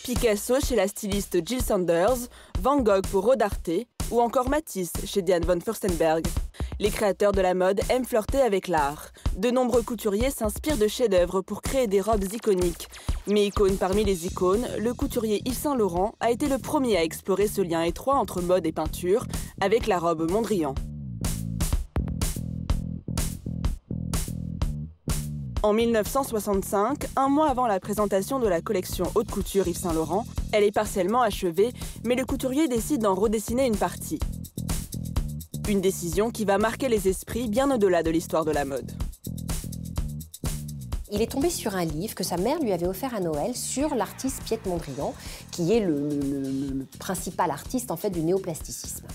Picasso chez la styliste Jill Sanders, Van Gogh pour Rodarte ou encore Matisse chez Diane von Furstenberg. Les créateurs de la mode aiment flirter avec l'art. De nombreux couturiers s'inspirent de chefs-d'œuvre pour créer des robes iconiques. Mais icône parmi les icônes, le couturier Yves Saint Laurent a été le premier à explorer ce lien étroit entre mode et peinture avec la robe Mondrian. En 1965, un mois avant la présentation de la collection haute couture Yves Saint Laurent, elle est partiellement achevée, mais le couturier décide d'en redessiner une partie. Une décision qui va marquer les esprits bien au-delà de l'histoire de la mode. Il est tombé sur un livre que sa mère lui avait offert à Noël sur l'artiste Piet Mondrian, qui est le principal artiste en fait du néoplasticisme.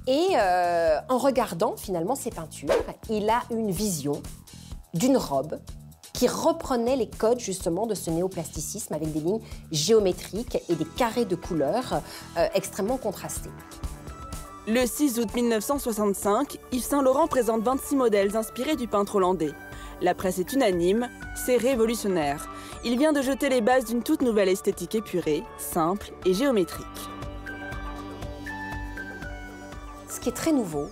Et en regardant finalement ses peintures, il a une vision d'une robe qui reprenait les codes justement de ce néoplasticisme avec des lignes géométriques et des carrés de couleurs extrêmement contrastés. Le 6 août 1965, Yves Saint Laurent présente 26 modèles inspirés du peintre hollandais. La presse est unanime, c'est révolutionnaire. Il vient de jeter les bases d'une toute nouvelle esthétique épurée, simple et géométrique. Ce qui est très nouveau,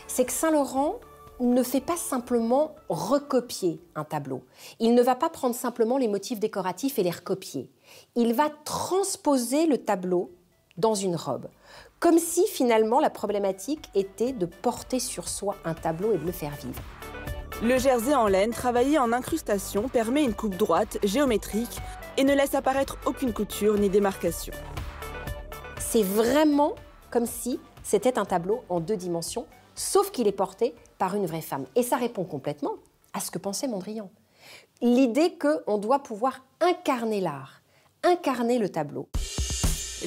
c'est que Saint Laurent ne fait pas simplement recopier un tableau. Il ne va pas prendre simplement les motifs décoratifs et les recopier. Il va transposer le tableau dans une robe. Comme si finalement la problématique était de porter sur soi un tableau et de le faire vivre. Le jersey en laine travaillé en incrustation permet une coupe droite, géométrique et ne laisse apparaître aucune couture ni démarcation. C'est vraiment comme si c'était un tableau en 2 dimensions, sauf qu'il est porté par une vraie femme. Et ça répond complètement à ce que pensait Mondrian. L'idée qu'on doit pouvoir incarner l'art, incarner le tableau.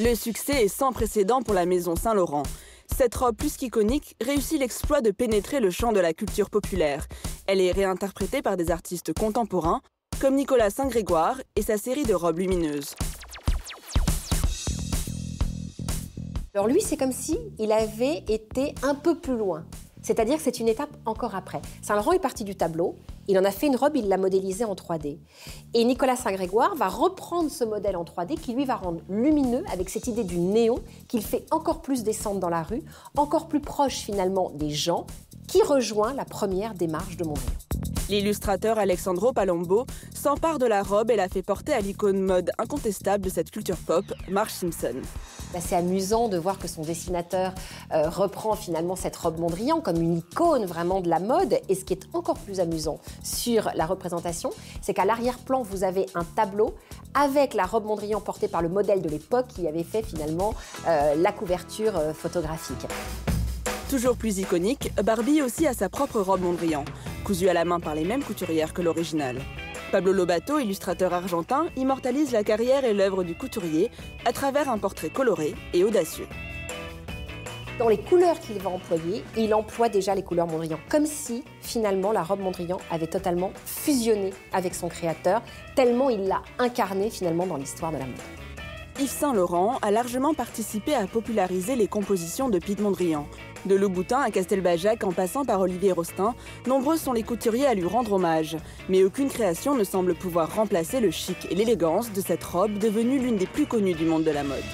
Le succès est sans précédent pour la maison Saint Laurent. Cette robe plus qu'iconique réussit l'exploit de pénétrer le champ de la culture populaire. Elle est réinterprétée par des artistes contemporains, comme Nicolas Saint-Grégoire et sa série de robes lumineuses. Alors lui, c'est comme s'il avait été un peu plus loin. C'est-à-dire que c'est une étape encore après. Saint Laurent est parti du tableau, il en a fait une robe, il l'a modélisée en 3D. Et Nicolas Saint-Grégoire va reprendre ce modèle en 3D qui lui va rendre lumineux avec cette idée du néon qu'il fait encore plus descendre dans la rue, encore plus proche finalement des gens, qui rejoint la première démarche de Mondrian. L'illustrateur Alexandro Palombo s'empare de la robe et la fait porter à l'icône mode incontestable de cette culture pop, Marge Simpson. C'est amusant de voir que son dessinateur reprend finalement cette robe Mondrian comme une icône vraiment de la mode. Et ce qui est encore plus amusant sur la représentation, c'est qu'à l'arrière-plan, vous avez un tableau avec la robe Mondrian portée par le modèle de l'époque qui avait fait finalement la couverture photographique. Toujours plus iconique, Barbie aussi a sa propre robe Mondrian, cousue à la main par les mêmes couturières que l'original. Pablo Lobato, illustrateur argentin, immortalise la carrière et l'œuvre du couturier à travers un portrait coloré et audacieux. Dans les couleurs qu'il va employer, il emploie déjà les couleurs Mondrian, comme si finalement la robe Mondrian avait totalement fusionné avec son créateur, tellement il l'a incarné finalement dans l'histoire de la mode. Yves Saint Laurent a largement participé à populariser les compositions de Piet Mondrian. De Louboutin à Castelbajac en passant par Olivier Rostin, nombreux sont les couturiers à lui rendre hommage. Mais aucune création ne semble pouvoir remplacer le chic et l'élégance de cette robe devenue l'une des plus connues du monde de la mode.